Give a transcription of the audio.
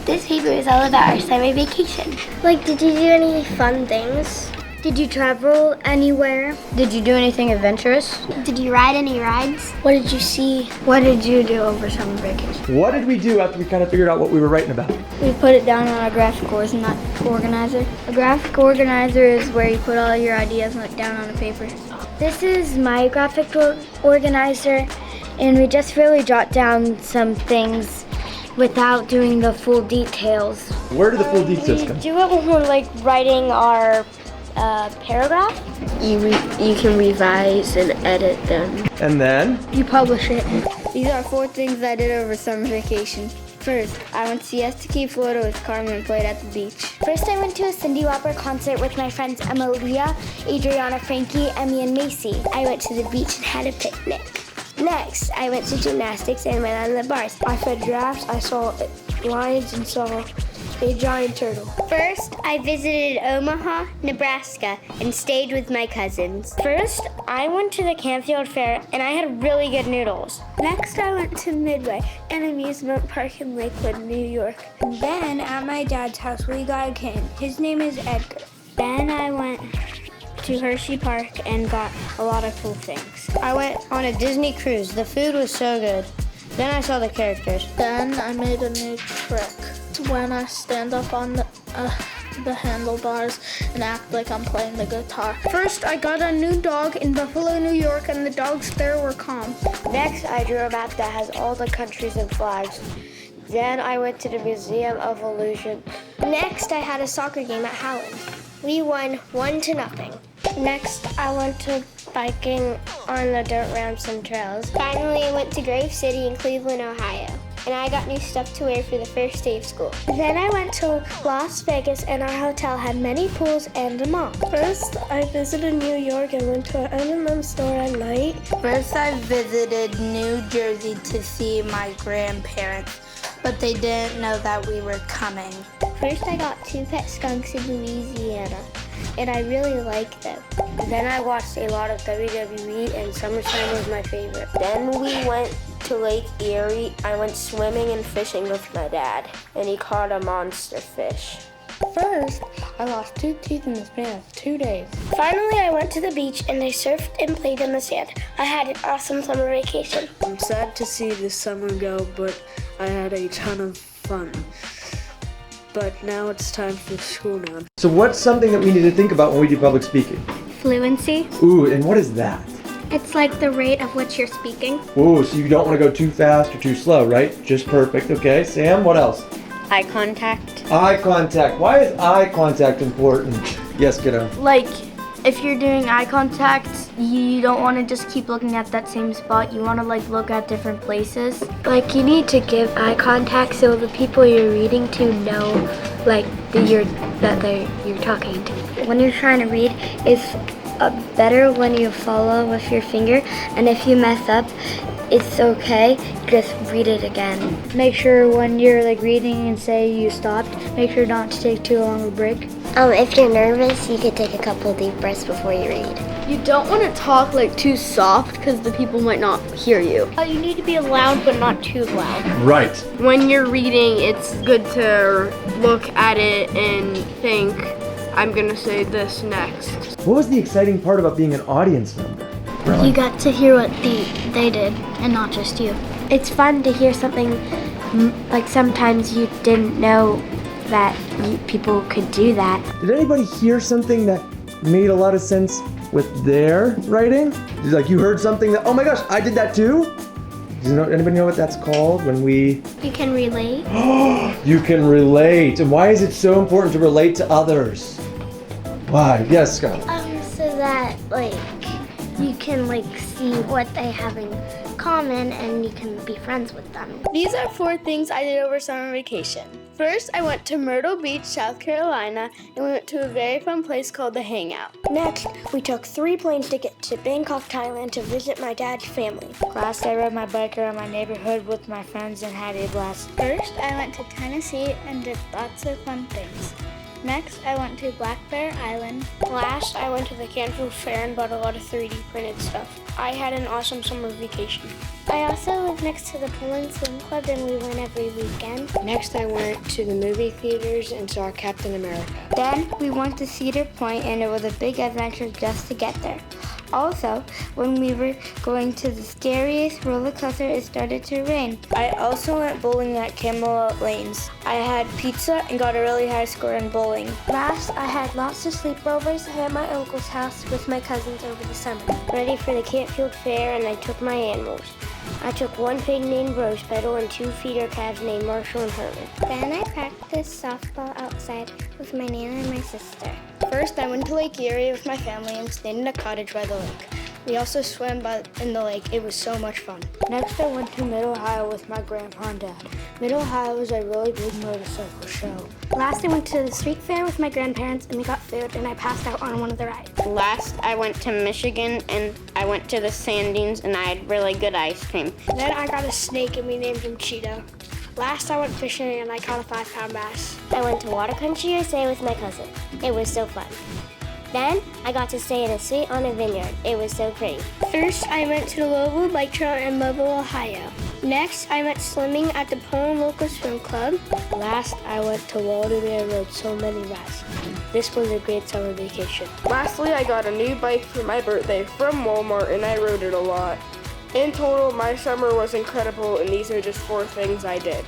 This paper is all about our summer vacation. Like, did you do any fun things? Did you travel anywhere? Did you do anything adventurous? Did you ride any rides? What did you see? What did you do over summer vacation? What did we do after we kind of figured out what we were writing about? We put it down on a graphic organizer. A graphic organizer is where you put all your ideas down on a paper. This is my graphic organizer, and we just really jot down some things without doing the full details. Where do the full details come? We do it when we're like writing our paragraph. You can revise and edit them. And then? You publish it. These are 4 things I did over summer vacation. First, I went to Siesta Key, Florida with Carmen and played at the beach. First, I went to a Cindy Lauper concert with my friends Emilia, Adriana, Frankie, Emmy, and Macy. I went to the beach and had a picnic. Next, I went to gymnastics and went on the bars. I fed giraffes, I saw lions, and saw a giant turtle. First, I visited Omaha, Nebraska, and stayed with my cousins. First, I went to the Canfield Fair and I had really good noodles. Next, I went to Midway, an amusement park in Lakewood, New York. Then, at my dad's house, we got a kitten. His name is Edgar. Then I went to Hershey Park and got a lot of cool things. I went on a Disney cruise. The food was so good. Then I saw the characters. Then I made a new trick when I stand up on the handlebars and act like I'm playing the guitar. First, I got a new dog in Buffalo, New York, and the dogs there were calm. Next, I drew a map that has all the countries and flags. Then I went to the Museum of Illusion. Next, I had a soccer game at Howland. We won 1-0. Next, I went to biking on the dirt ramps and trails. Finally, I went to Grave City in Cleveland, Ohio, and I got new stuff to wear for the first day of school. Then I went to Las Vegas, and our hotel had many pools and a mall. First, I visited New York and went to an M&M store at night. First, I visited New Jersey to see my grandparents, but they didn't know that we were coming. First, I got 2 pet skunks in Louisiana, and I really liked them. Then I watched a lot of WWE, and SummerSlam was my favorite. Then we went to Lake Erie. I went swimming and fishing with my dad, and he caught a monster fish. First, I lost 2 teeth in the span of 2 days. Finally, I went to the beach and I surfed and played in the sand. I had an awesome summer vacation. I'm sad to see this summer go, but I had a ton of fun. But now it's time for school now. So what's something that we need to think about when we do public speaking? Fluency. Ooh, and what is that? It's like the rate of which you're speaking. Ooh, so you don't want to go too fast or too slow, right? Just perfect. Okay, Sam, what else? Eye contact. Eye contact. Why is eye contact important? Yes, kiddo. Like, if you're doing eye contact, you don't want to just keep looking at that same spot. You want to look at different places. Like, you need to give eye contact so the people you're reading to know, like, that you're talking to. When you're trying to read, it's better when you follow with your finger, and if you mess up, it's okay, just read it again. Make sure when you're reading and say you stopped, make sure not to take too long a break. If you're nervous, you could take a couple of deep breaths before you read. You don't want to talk too soft because the people might not hear you. You need to be loud, but not too loud. Right. When you're reading, it's good to look at it and think, I'm going to say this next. What was the exciting part about being an audience member? You got to hear what they did, and not just you. It's fun to hear something, like sometimes you didn't know that people could do that. Did anybody hear something that made a lot of sense with their writing? You heard something that, oh my gosh, I did that too? Does anybody know what that's called when we... You can relate. You can relate. And why is it so important to relate to others? Why? Yes, Scott. So that, you can, see what they have in common and you can be friends with them. These are 4 things I did over summer vacation. First, I went to Myrtle Beach, South Carolina, and we went to a very fun place called The Hangout. Next, we took 3 plane tickets to Bangkok, Thailand to visit my dad's family. Last, I rode my bike around my neighborhood with my friends and had a blast. First, I went to Tennessee and did lots of fun things. Next, I went to Black Bear Island. Last, I went to the Canfield Fair and bought a lot of 3D printed stuff. I had an awesome summer vacation. I also live next to the Poland Swim Club and we went every weekend. Next, I went to the movie theaters and saw Captain America. Then we went to Cedar Point and it was a big adventure just to get there. Also, when we were going to the scariest roller coaster, it started to rain. I also went bowling at Camelot Lanes. I had pizza and got a really high score in bowling. Last, I had lots of sleepovers at my uncle's house with my cousins over the summer. Ready for the Canfield Fair, and I took my animals. I took one pig named Rose Petal and 2 feeder calves named Marshall and Herman. Then I practiced softball outside with my Nana and my sister. First, I went to Lake Erie with my family and stayed in a cottage by the lake. We also swam in the lake. It was so much fun. Next, I went to Mid-Ohio with my grandpa and dad. Mid-Ohio is a really big motorcycle show. Last, I went to the street fair with my grandparents and we got food and I passed out on one of the rides. Last, I went to Michigan and I went to the sand dunes and I had really good ice cream. Then I got a snake and we named him Cheetah. Last, I went fishing and I caught a 5-pound bass. I went to Water Country USA with my cousin. It was so fun. Then, I got to stay in a suite on a vineyard. It was so pretty. First, I went to the Louisville Bike Trail in Louisville, Ohio. Next, I went swimming at the Poland Local Swim Club. Last, I went to Walden and rode so many rides. This was a great summer vacation. Lastly, I got a new bike for my birthday from Walmart and I rode it a lot. In total, my summer was incredible and these are just 4 things I did.